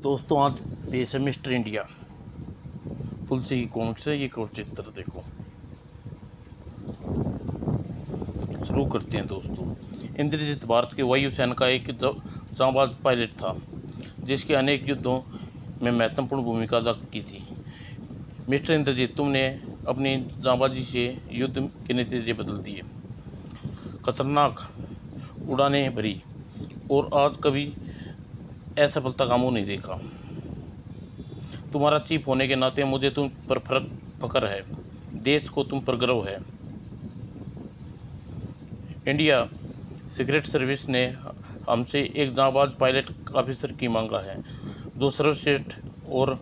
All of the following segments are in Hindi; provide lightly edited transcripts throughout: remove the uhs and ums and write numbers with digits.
दोस्तों आज पेश है मिस्टर इंडिया तुलसी की कॉमिक से। ये कवच चित्र देखो, शुरू करते हैं दोस्तों। इंद्रजीत भारत के वायुसेना का एक जांबाज पायलट था जिसके अनेक युद्धों में महत्वपूर्ण भूमिका अदा की थी। मिस्टर इंद्रजीत, तुमने अपनी जांबाजी से युद्ध के नतीजे बदल दिए, खतरनाक उड़ानें भरी और आज कभी असफलता का मुंह नहीं देखा। तुम्हारा चीफ होने के नाते मुझे तुम पर फख्र है, देश को तुम पर गर्व है। इंडिया सीक्रेट सर्विस ने हमसे एक जांबाज पायलट ऑफिसर की मांगा है जो सर्वश्रेष्ठ और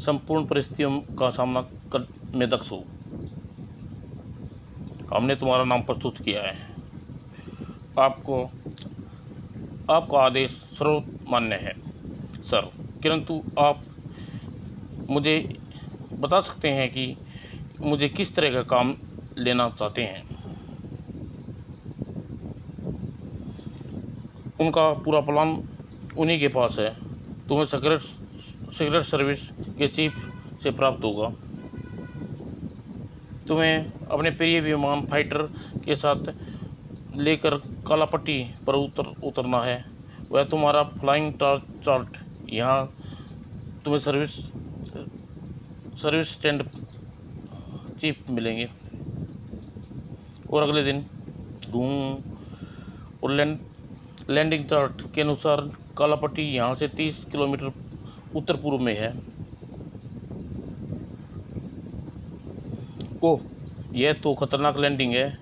संपूर्ण परिस्थितियों का सामना कर में दक्ष हो। हमने तुम्हारा नाम प्रस्तुत किया है। आपका आदेश सर्वमान्य है सर, किंतु आप मुझे बता सकते हैं कि मुझे किस तरह का काम लेना चाहते हैं। उनका पूरा प्लान उन्हीं के पास है। तुम्हें सीक्रेट सर्विस के चीफ से प्राप्त होगा। तुम्हें अपने प्रिय विमान फाइटर के साथ लेकर कालापट्टी पर उतरना है। वह तुम्हारा फ्लाइंग चार्ट यहाँ तुम्हें सर्विस स्टैंड चीफ मिलेंगे और अगले दिन घूम और लैंडिंग चार्ट के अनुसार कालापट्टी यहाँ से 30 किलोमीटर उत्तर पूर्व में है। ओह, यह तो खतरनाक लैंडिंग है,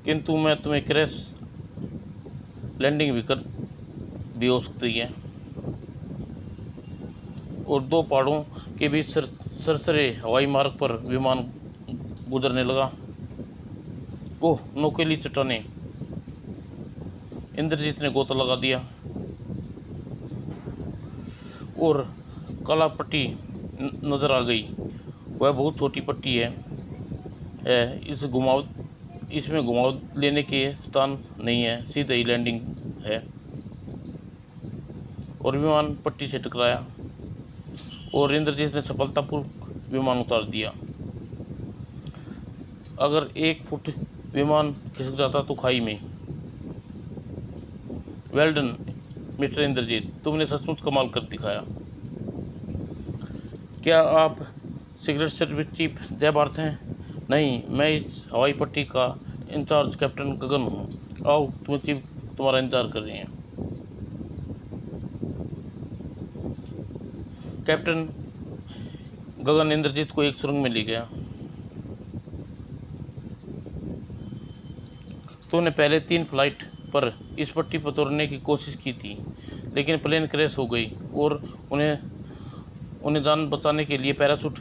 किंतु मैं तुम्हें क्रैश लैंडिंग भी हो सकती है और दो पहाड़ों के बीच सरसरे हवाई मार्ग पर विमान गुजरने लगा। ओह, नोकेली चट्टानें! इंद्रजीत ने गोता लगा दिया और काला पट्टी नजर आ गई। वह बहुत छोटी पट्टी है। इसमें घुमाव लेने के स्थान नहीं है, सीधे ही लैंडिंग है। और विमान पट्टी से टकराया और इंद्रजीत ने सफलतापूर्वक विमान उतार दिया। अगर 1 फुट विमान खिसक जाता तो खाई में। वेल डन मिस्टर इंद्रजीत, तुमने सचमुच कमाल कर दिखाया। क्या आप सीक्रेट सर्विस चीफ जय भारत हैं? नहीं, मैं इस हवाई पट्टी का इंचार्ज कैप्टन गगन हूँ। आओ, चीफ तुम्हारा इंतजार कर रहे हैं। कैप्टन गगन इंद्रजीत को एक सुरंग में ले गया। तुमने पहले 3 फ्लाइट पर इस पट्टी पर उतरने की कोशिश की थी, लेकिन प्लेन क्रैश हो गई और उन्हें जान बचाने के लिए पैराशूट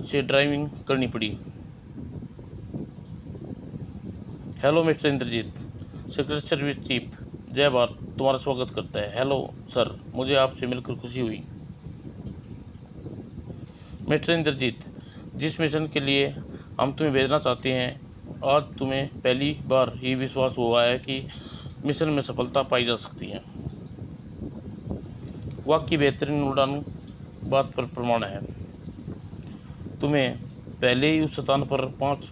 से ड्राइविंग करनी पड़ी। Hello mister Indrajit, secret service chief जय भारत तुम्हारा स्वागत करता है। हेलो सर, मुझे आपसे मिलकर खुशी हुई। मिस्टर इंद्रजीत, जिस मिशन के लिए हम तुम्हें भेजना चाहते हैं, आज तुम्हें पहली बार ही विश्वास हुआ है कि मिशन में सफलता पाई जा सकती है। वाकई बेहतरीन उड़ान बात पर प्रमाण है। तुम्हें पहले ही उस स्थान पर 5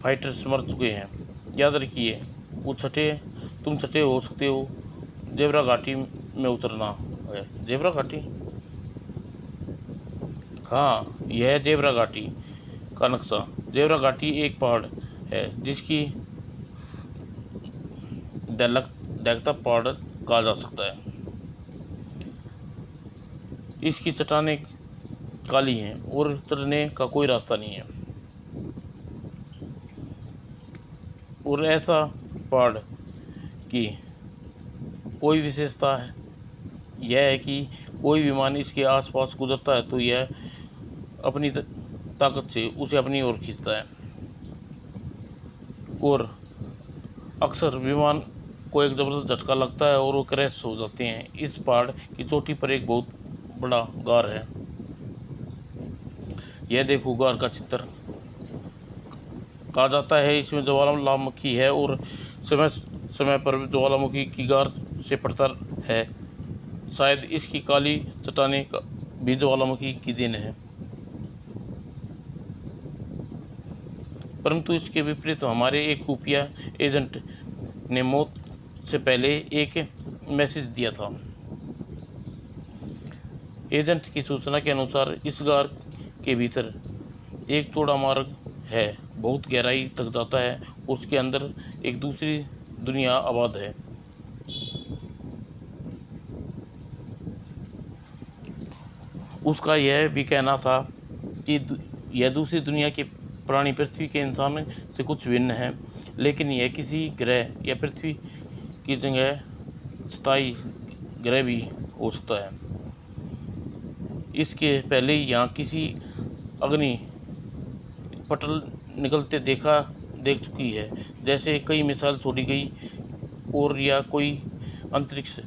फाइटर्स मर चुके हैं। याद रखिए, तुम छठे हो सकते हो। जेब्रा घाटी में उतरना है। जेब्रा घाटी? हाँ, यह जेब्रा घाटी का नक्शा। जेब्रा घाटी एक पहाड़ है जिसकी दहकता पहाड़ कहा जा सकता है। इसकी चट्टानें काली हैं और चढ़ने का कोई रास्ता नहीं है। और ऐसा पहाड़ की कोई विशेषता यह है कि कोई विमान इसके आसपास गुजरता है तो यह अपनी ताकत से उसे अपनी ओर खींचता है और अक्सर विमान को एक ज़बरदस्त झटका लगता है और वो क्रैश हो जाते हैं। इस पहाड़ की चोटी पर एक बहुत बड़ा गार है। यह देखो गार का चित्र। कहा जाता है इसमें ज्वालामुखी है और समय समय पर ज्वालामुखी की गार से पड़ता है शायद इसकी काली चट्टानें भी ज्वालामुखी की देन है। परंतु इसके विपरीत हमारे एक खुफिया एजेंट ने मौत से पहले एक मैसेज दिया था। एजेंट की सूचना के अनुसार इस गार के भीतर एक चौड़ा मार्ग है, बहुत गहराई तक जाता है। उसके अंदर एक दूसरी दुनिया आबाद है। उसका यह भी कहना था कि यह दूसरी दुनिया के प्राणी पृथ्वी के इंसान से कुछ भिन्न है, लेकिन यह किसी ग्रह या पृथ्वी की जगह स्थायी ग्रह भी हो सकता है। इसके पहले यहाँ किसी अग्नि पटल निकलते देख चुकी है, जैसे कई मिसाल छोड़ी गई और या कोई अंतरिक्ष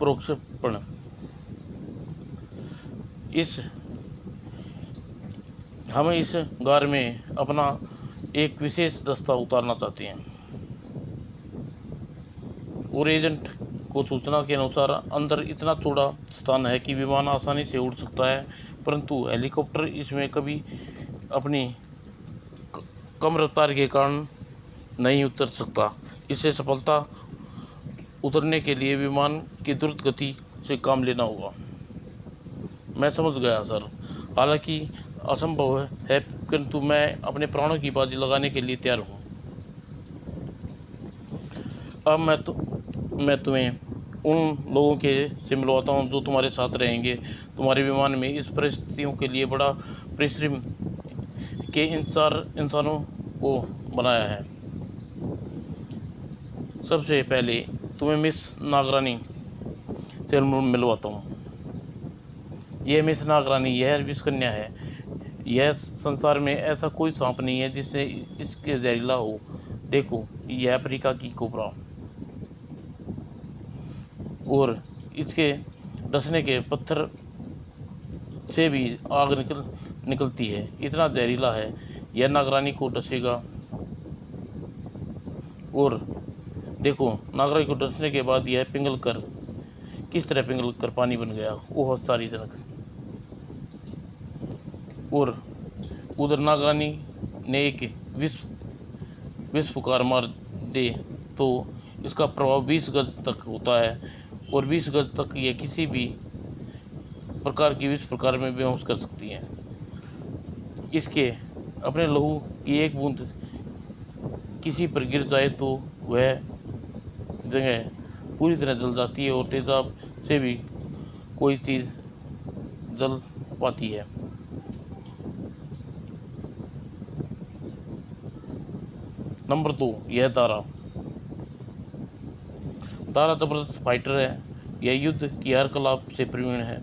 प्रक्षेपण। हम इस गार में अपना एक विशेष दस्ता उतारना चाहते हैं। और एजेंट को सूचना के अनुसार अंदर इतना चौड़ा स्थान है कि विमान आसानी से उड़ सकता है, परंतु हेलीकॉप्टर इसमें कभी अपनी कम रफ्तार के कारण नहीं उतर सकता। इससे सफलता उतरने के लिए विमान की द्रुत गति से काम लेना होगा। मैं समझ गया सर, हालांकि असंभव है, किंतु मैं अपने प्राणों की बाजी लगाने के लिए तैयार हूँ। अब मैं तुम्हें उन लोगों के से मिलवाता हूँ जो तुम्हारे साथ रहेंगे। तुम्हारे विमान में इस परिस्थितियों के लिए बड़ा परिश्रम के इंसानों को बनाया है। सबसे पहले तुम्हें मिस नागरानी से मिलवाता हूँ। यह मिस नागरानी, यह विषकन्या है। यह संसार में ऐसा कोई सांप नहीं है जिससे इसके जहरीला हो। देखो, यह अफ्रीका की कोबरा, और इसके डसने के पत्थर से भी आग निकलती है, इतना जहरीला है। यह नागरानी को डसेगा, और देखो, नागरानी को डसने के बाद यह किस तरह पिघल कर पानी बन गया। ओह सारी जनक। और उधर नागरानी ने एक विष पुकार मार दे तो इसका प्रभाव 20 गज तक होता है, और 20 गज तक यह किसी भी प्रकार की विष प्रकार में बेहोश कर सकती है। इसके अपने लहू की एक बूंद किसी पर गिर जाए तो वह जगह पूरी तरह जल जाती है, और तेजाब से भी कोई चीज़ जल पाती है। नंबर 2, यह दारा जबरदस्त फाइटर है। यह युद्ध की हर कला से प्रवीण है।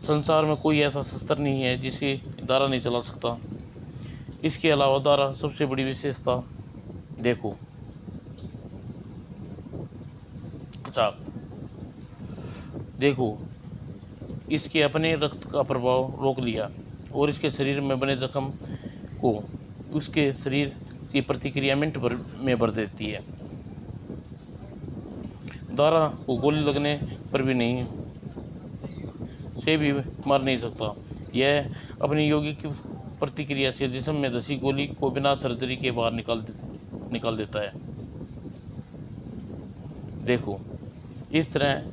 संसार में कोई ऐसा शस्त्र नहीं है जिसे दारा नहीं चला सकता। इसके अलावा दारा सबसे बड़ी विशेषता, देखो, चाक। देखो, इसके अपने रक्त का प्रभाव रोक लिया और इसके शरीर में बने जख्म को उसके शरीर की प्रतिक्रिया मिनट भर में भर देती है। दारा को गोली लगने पर भी मार नहीं सकता। यह अपनी यौगिक प्रतिक्रिया से जिस्म में धसी गोली को बिना सर्जरी के बाहर निकाल देता है। देखो, इस तरह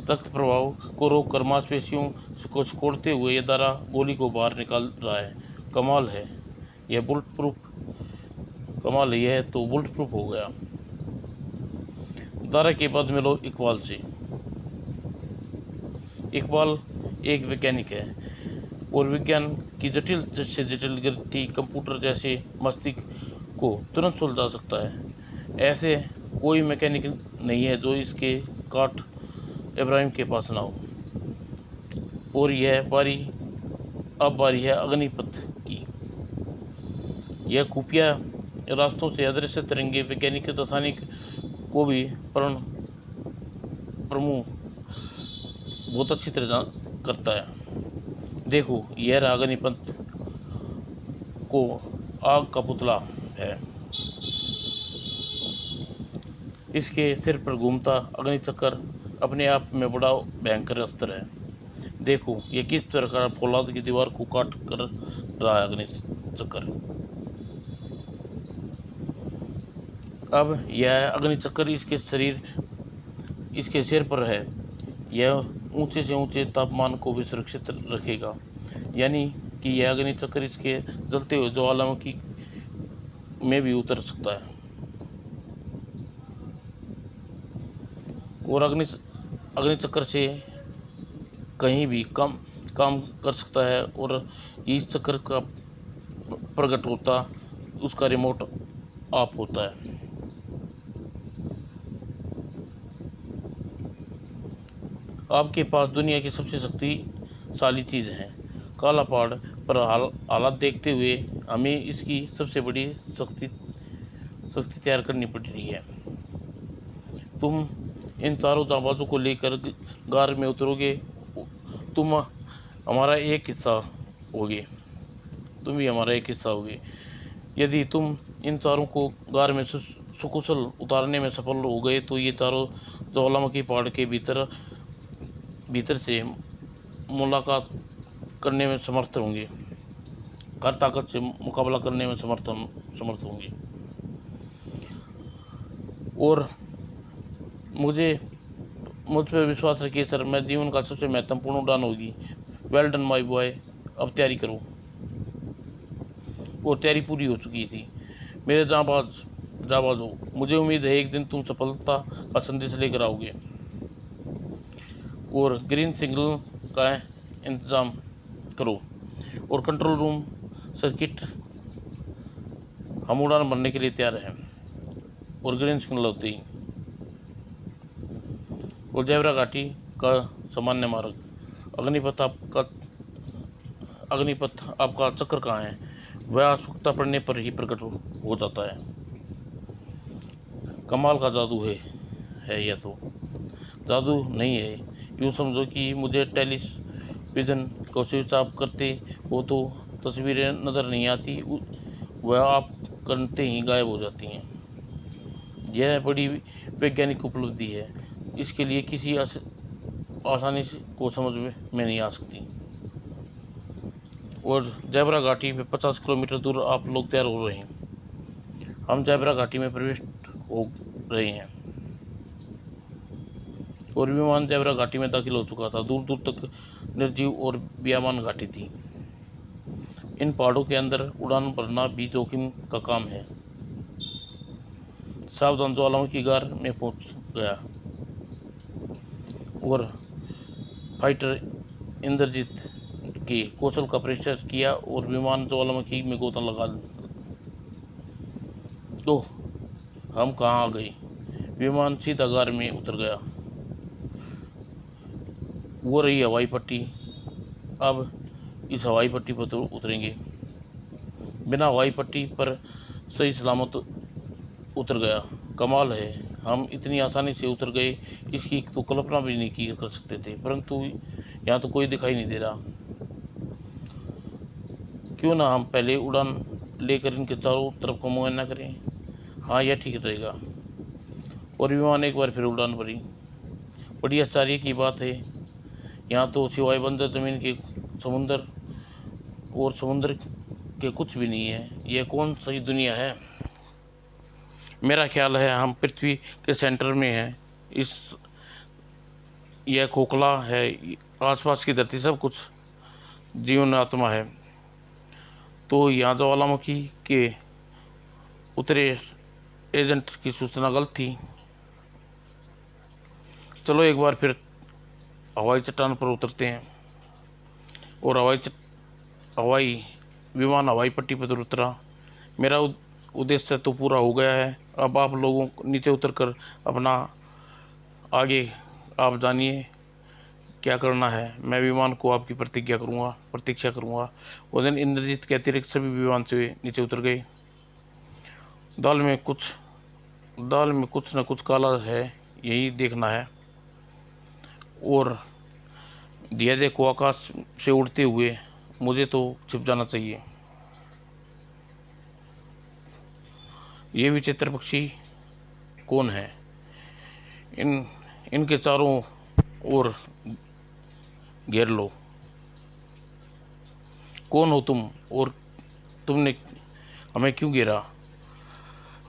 रक्त प्रवाह को रोककर मांसपेशियों को सिकोड़ते हुए यह दारा गोली को बाहर निकाल रहा है। कमाल है, यह बुलेट प्रूफ हो गया। दारा के बाद मिलो इकबाल से। इकबाल एक वैज्ञानिक है और विज्ञान की जटिल से जटिल गति कंप्यूटर जैसे मस्तिष्क को तुरंत सुलझा सकता है। ऐसे कोई मैकेनिक नहीं है जो इसके काट इब्राहिम के पास ना हो। और यह बारी है अग्निपथ की। यह खुफिया रास्तों से अदृश्य तिरंगे वैज्ञानिक रासायनिक को भी प्रमुख बहुत अच्छी तरह करता है। देखो, यह अग्निपथ को आग का पुतला है। इसके सिर पर घूमता अग्नि चक्र अपने आप में बड़ा भयंकर अस्त्र है। देखो ये किस प्रकार फौलाद की दीवार को काट कर रहा है अग्नि चक्र। अब यह अग्नि चक्र इसके सिर पर है। यह ऊंचे से ऊंचे तापमान को भी सुरक्षित रखेगा, यानी कि यह अग्नि चक्र इसके जलते हुए ज्वालामुखी में भी उतर सकता है और अग्नि चक्र से कहीं भी काम कर सकता है। और इस चक्र का प्रकट होता उसका रिमोट ऑफ होता है। आपके पास दुनिया की सबसे शक्तिशाली चीज़ है। काला पहाड़ पर हालात देखते हुए हमें इसकी सबसे बड़ी शक्ति तैयार करनी पड़ रही है। तुम इन चारों जाबाजों को लेकर गार में उतरोगे। तुम हमारा एक हिस्सा होगे, तुम भी हमारा एक हिस्सा होगे। यदि तुम इन चारों को गार में सुकुशल उतारने में सफल हो गए तो ये चारों ज्वालामुखी पहाड़ के भीतर से मुलाकात करने में समर्थ होंगे, हर ताकत से मुकाबला करने में समर्थ होंगे। और मुझ पर विश्वास रखिए सर, मैं जीवन का सबसे महत्वपूर्ण उड़ान होगी। Well done my boy. अब तैयारी करो। वो तैयारी पूरी हो चुकी थी। मेरे जाबाजो, मुझे उम्मीद है एक दिन तुम सफलता का संदेश लेकर आओगे और ग्रीन सिग्नल का इंतज़ाम करो और कंट्रोल रूम सर्किट, हम उड़ान भरने के लिए तैयार हैं। और ग्रीन सिग्नल होते ही और जैबरा घाटी का सामान्य मार्ग, अग्निपथ आपका चक्र कहाँ है, वह आवश्यकता पड़ने पर ही प्रकट हो जाता है। कमाल का जादू है यह तो जादू नहीं है। यूँ समझो कि मुझे टेलीविज़न को स्विच ऑफ करते हो तो तस्वीरें नज़र नहीं आती, वह आप करते ही गायब हो जाती हैं। यह बड़ी वैज्ञानिक उपलब्धि है। इसके लिए किसी आसानी को समझ में नहीं आ सकती। और जैबरा घाटी में 50 किलोमीटर दूर आप लोग तैयार हो रहे हैं। हम जैबरा घाटी में प्रवेश हो रहे हैं और विमान जैबरा घाटी में दाखिल हो चुका था। दूर दूर तक निर्जीव और बेईमान घाटी थी। इन पहाड़ों के अंदर उड़ान भरना भी जोखिम का काम है। सावधान ज्वालामुखी गार में पहुंच गया और फाइटर इंद्रजीत के कौशल का परीक्षण किया और विमान ज्वालामुखी में गोता लगा। तो हम कहाँ आ गए। विमान सीधा गार में उतर गया। वो रही हवाई पट्टी। अब इस हवाई पट्टी पर तो उतरेंगे। बिना हवाई पट्टी पर सही सलामत उतर गया। कमाल है, हम इतनी आसानी से उतर गए, इसकी तो कल्पना भी नहीं कर सकते थे। परंतु यहाँ तो कोई दिखाई नहीं दे रहा। क्यों ना हम पहले उड़ान लेकर इनके चारों तरफ का मुआयना करें। हाँ, यह ठीक रहेगा। और विमान एक बार फिर उड़ान भरी। बड़ी आश्चर्य की बात है, यहाँ तो सिवाय बंजर ज़मीन के समुंदर के कुछ भी नहीं है। यह कौन सी दुनिया है। मेरा ख्याल है हम पृथ्वी के सेंटर में हैं। यह खोखला है। आसपास की धरती सब कुछ जीवन आत्मा है। तो यहाँ ज्वालामुखी के उतरे एजेंट की सूचना गलत थी। चलो एक बार फिर हवाई चट्टान पर उतरते हैं। और विमान हवाई पट्टी पर उतरा। मेरा उद्देश्य तो पूरा हो गया है। अब आप लोगों को नीचे उतरकर अपना आगे आप जानिए क्या करना है। मैं विमान को आपकी प्रतीक्षा करूँगा। उस दिन इंद्रजीत के अतिरिक्त सभी विमान से नीचे उतर गए। दाल में कुछ न कुछ काला है, यही देखना है। और दिया देखो आकाश से उड़ते हुए, मुझे तो छिप जाना चाहिए। ये विचित्र पक्षी कौन है। इनके चारों और घेर लो। कौन हो तुम और तुमने हमें क्यों घेरा?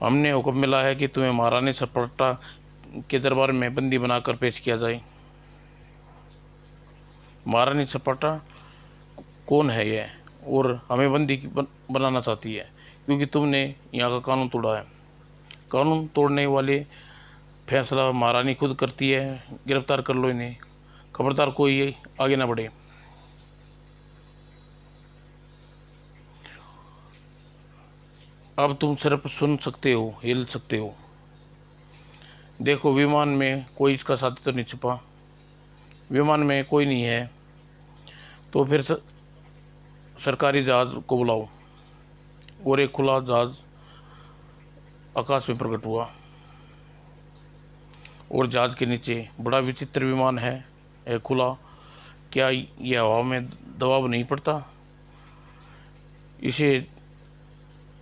हमने हुक्म मिला है कि तुम्हें महारानी सपाटा के दरबार में बंदी बनाकर पेश किया जाए। महारानी सपाटा कौन है यह, और हमें बंदी बनाना चाहती है क्योंकि तुमने यहाँ का कानून तोड़ा है। कानून तोड़ने वाले फैसला महारानी खुद करती है। गिरफ्तार कर लो इन्हें। खबरदार कोई आगे ना बढ़े। अब तुम सिर्फ सुन सकते हो, हिल सकते हो। देखो, विमान में कोई इसका साथी तो नहीं छुपा। विमान में कोई नहीं है तो फिर सरकारी जहाज को बुलाओ। और एक खुला जहाज आकाश में प्रकट हुआ और जहाज के नीचे बड़ा विचित्र विमान है खुला। क्या यह हवा में दबाव नहीं पड़ता?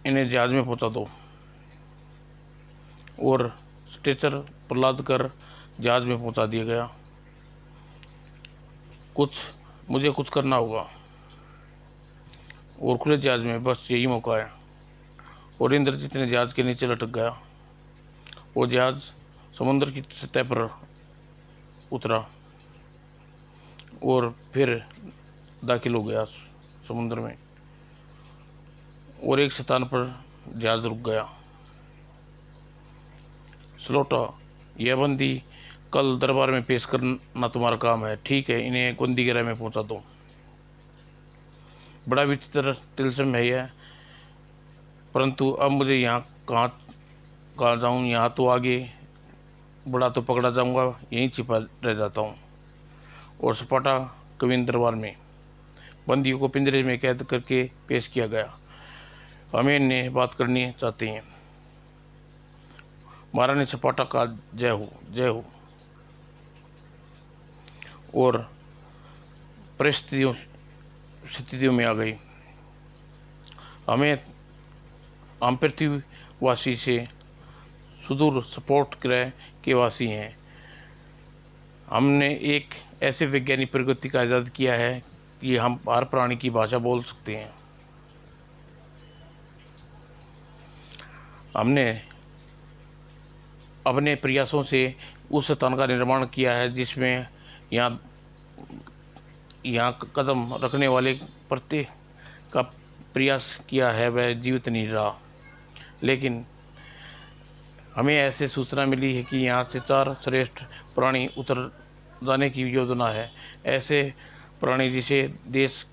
इन्हें जहाज में पहुंचा दो। और स्ट्रेचर पर लाद कर जहाज में पहुंचा दिया गया। मुझे कुछ करना होगा। और खुले जहाज में बस यही मौका है। और इंद्रजीत ने जहाज के नीचे लटक गया। वो जहाज समुद्र की सतह पर उतरा और फिर दाखिल हो गया समुद्र में। और एक स्थान पर जहाज रुक गया। स्लोटा, यह बंदी कल दरबार में पेश करना तुम्हारा काम है। ठीक है, इन्हें एक बंदी गृह में पहुंचा दो। बड़ा विचित्र तिलस्म है यह, परंतु अब मुझे यहाँ कहाँ जाऊँ? यहाँ तो आगे बड़ा तो पकड़ा जाऊँगा, यहीं छिपा रह जाता हूँ। और सपाटा कविन दरबार में बंदियों को पिंजरे में कैद करके पेश किया गया। हमें इन्हें बात करनी चाहते हैं। महारानी सपाटा का जय हो, जय हो। और परिस्थितियों में आ गई। हम पृथ्वीवासी से सुदूर स्पॉट ग्रह के वासी हैं। हमने एक ऐसे वैज्ञानिक प्रगति का इजाद किया है कि हम हर प्राणी की भाषा बोल सकते हैं। हमने अपने प्रयासों से उस स्थान का निर्माण किया है जिसमें यहाँ कदम रखने वाले प्रत्येक का प्रयास किया है वह जीवित नहीं रहा। लेकिन हमें ऐसे सूचना मिली है कि यहाँ से 4 श्रेष्ठ प्राणी उतर जाने की योजना है। ऐसे प्राणी जिसे देश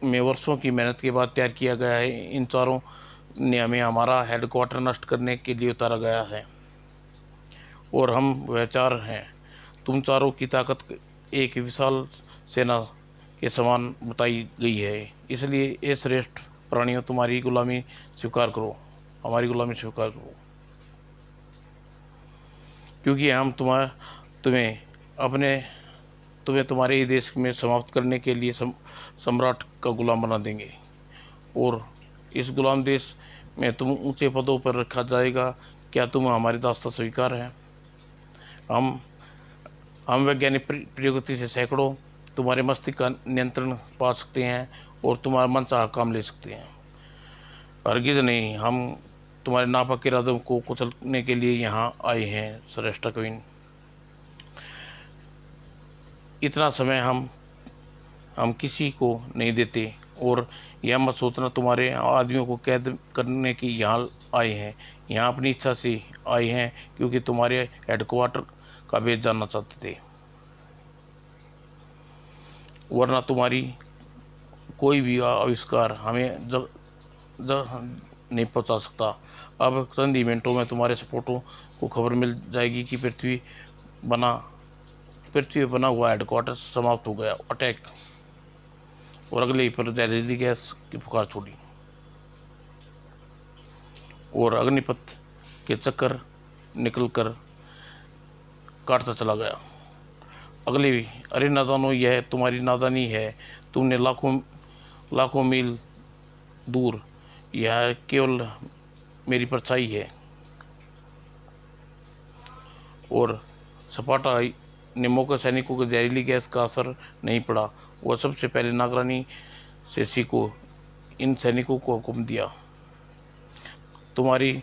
में वर्षों की मेहनत के बाद तैयार किया गया है। इन चारों ने हमें हमारा हेडक्वार्टर नष्ट करने के लिए उतारा गया है और हम वह 4 हैं। तुम चारों की ताकत एक विशाल सेना के समान बताई गई है। इसलिए ये श्रेष्ठ प्राणियों, तुम्हारी गुलामी स्वीकार करो, हमारी गुलामी स्वीकार करो, क्योंकि हम तुम्हें तुम्हारे ही देश में समाप्त करने के लिए सम्राट का गुलाम बना देंगे। और इस गुलाम देश में तुम ऊंचे पदों पर रखा जाएगा। क्या तुम हमारी दास्तां स्वीकार है? हम वैज्ञानिक प्रगति से सैकड़ों तुम्हारे मस्तिष्क का नियंत्रण पा सकते हैं और तुम्हारा मन चाहा काम ले सकते हैं। हरगिज़ नहीं, हम तुम्हारे नापाक इरादों को कुचलने के लिए यहाँ आए हैं श्रेष्ठ क्वीन। इतना समय हम किसी को नहीं देते। और यह मत सोचना तुम्हारे आदमियों को कैद करने की यहाँ आए हैं। यहाँ अपनी इच्छा से आए हैं क्योंकि तुम्हारे हेडक्वार्टर का भेद जानना चाहते थे, वरना तुम्हारी कोई भी आविष्कार हमें जब नहीं पहुंचा सकता। अब चंद ही मिनटों में तुम्हारे सपोर्टों को खबर मिल जाएगी कि पृथ्वी पे बना हुआ हेडक्वार्टर समाप्त हो गया। अटैक। और अगले ही पर जहरीली गैस की पुकार छोड़ी और अग्निपथ के चक्कर निकलकर काटता चला गया। अगले भी, अरे नादानो, यह तुम्हारी नादानी है। तुमने लाखों मील दूर, यह केवल मेरी परछाई है। और सपाटा ने मौका सैनिकों को जहरीली गैस का असर नहीं पड़ा। वह सबसे पहले नागरानी शेषी को इन सैनिकों को हुक्म दिया, तुम्हारी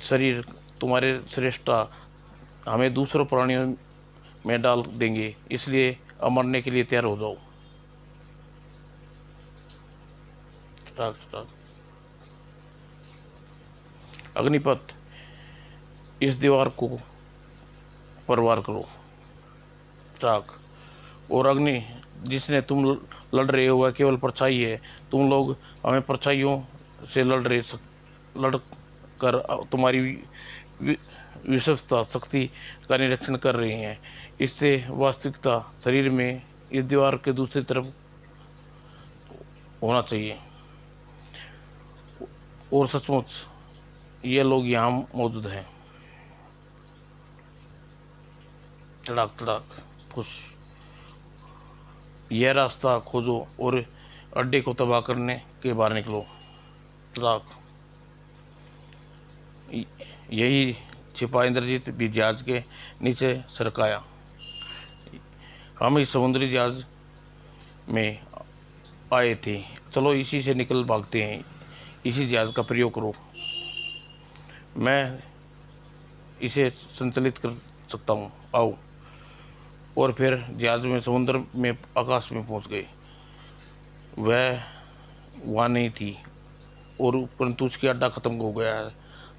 शरीर तुम्हारे श्रेष्ठा हमें दूसरों प्राणियों में डाल देंगे, इसलिए अब मरने के लिए तैयार हो जाओ। अग्निपथ, इस दीवार को परवार करो। राख, और अग्नि, जिसने तुम लड़ रहे हो वह केवल परछाई है। तुम लोग हमें परछाइयों से लड़ कर तुम्हारी विश्वसता शक्ति का निरीक्षण कर रहे हैं। इससे वास्तविकता शरीर में इस दीवार के दूसरी तरफ होना चाहिए। और सचमुच ये लोग यहाँ मौजूद हैं। तड़ाक तड़ाक खुश, यह रास्ता खोजो और अड्डे को तबाह करने के बाहर निकलो। तड़ाक, यही छिपा इंद्रजीत भी जहाज के नीचे सरकाया। हम इस समुद्री जहाज में आए थे, चलो इसी से निकल भागते हैं, इसी जहाज का प्रयोग करो, मैं इसे संचालित कर सकता हूँ, आओ। और फिर जहाज में समुद्र में आकाश में पहुँच गए। वह वहाँ नहीं थी, और परंतु उसकी अड्डा ख़त्म हो गया है।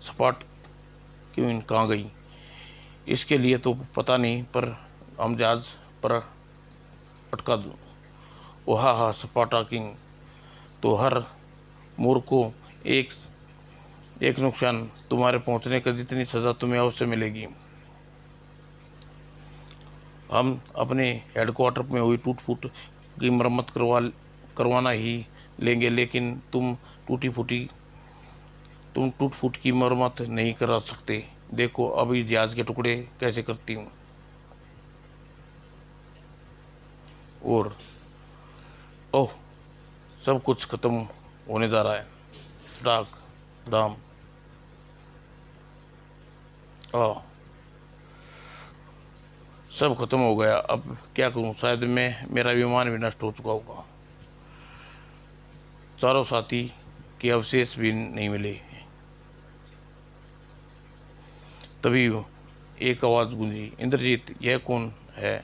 सपाट क्यों कहाँ गई इसके लिए तो पता नहीं, पर हम जहाज पर अटका दूँ। ओहा हा सपाटा किंग, तो हर मूर्ख को एक नुकसान तुम्हारे पहुंचने का जितनी सज़ा तुम्हें अवश्य मिलेगी। हम अपने हेडक्वार्टर में हुई टूट फूट की मरम्मत करवाना ही लेंगे, लेकिन तुम टूट फूट की मरम्मत नहीं करा सकते। देखो अब इस जहाज के टुकड़े कैसे करती हूँ। और ओह, सब कुछ खत्म होने जा रहा है। डाक राम, सब खत्म हो गया। अब क्या करूं, शायद मेरा विमान भी नष्ट हो चुका होगा। चारों साथी के अवशेष भी नहीं मिले। तभी एक आवाज़ गूंजी, इंद्रजीत, यह कौन है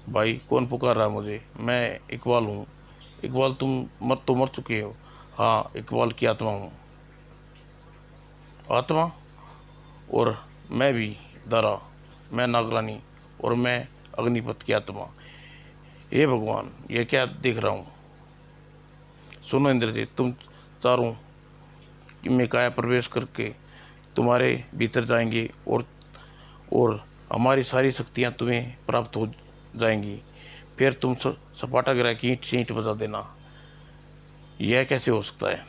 भाई? कौन पुकार रहा है मुझे? मैं इकबाल हूँ। इकबाल, तुम मर चुके हो? हाँ, इकबाल की आत्मा हूँ। आत्मा? और मैं भी दारा, मैं नागरानी, और मैं अग्निपथ की आत्मा। हे भगवान, यह क्या देख रहा हूँ? सुनो इंद्रजीत, तुम चारों में काया प्रवेश करके तुम्हारे भीतर जाएंगे, और हमारी सारी शक्तियाँ तुम्हें प्राप्त हो जाएंगी। फिर तुम सपाटा ग्रह की ईंट से ईंट बजा देना। यह कैसे हो सकता है?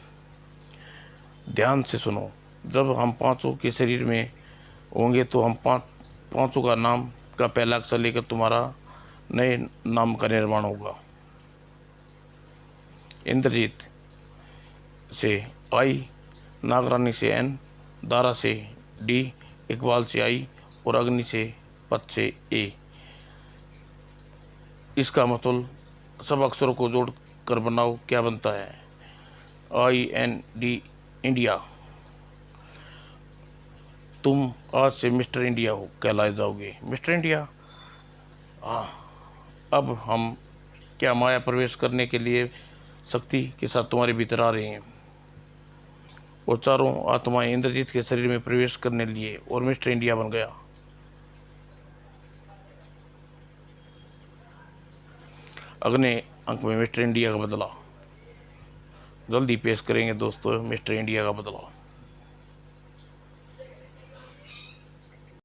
ध्यान से सुनो, जब हम पांचों के शरीर में होंगे तो हम पांचों का नाम का पहला अक्षर लेकर तुम्हारा नए नाम का निर्माण होगा। इंद्रजीत से आई, नागरानी से एन, दारा से डी, इकबाल से आई, और अग्नि से पथ से ए। इसका मतलब सब अक्षरों को जोड़ कर बनाओ, क्या बनता है? IND, India. तुम आज से मिस्टर इंडिया हो कहलाए जाओगे। Mister India? अब हम क्या माया प्रवेश करने के लिए शक्ति के साथ तुम्हारे भीतर आ रहे हैं? और चारों आत्माएं इंद्रजीत के शरीर में प्रवेश करने लिए, और मिस्टर इंडिया बन गया। अगले अंक में मिस्टर इंडिया का बदला जल्दी पेश करेंगे दोस्तों, मिस्टर इंडिया का बदला।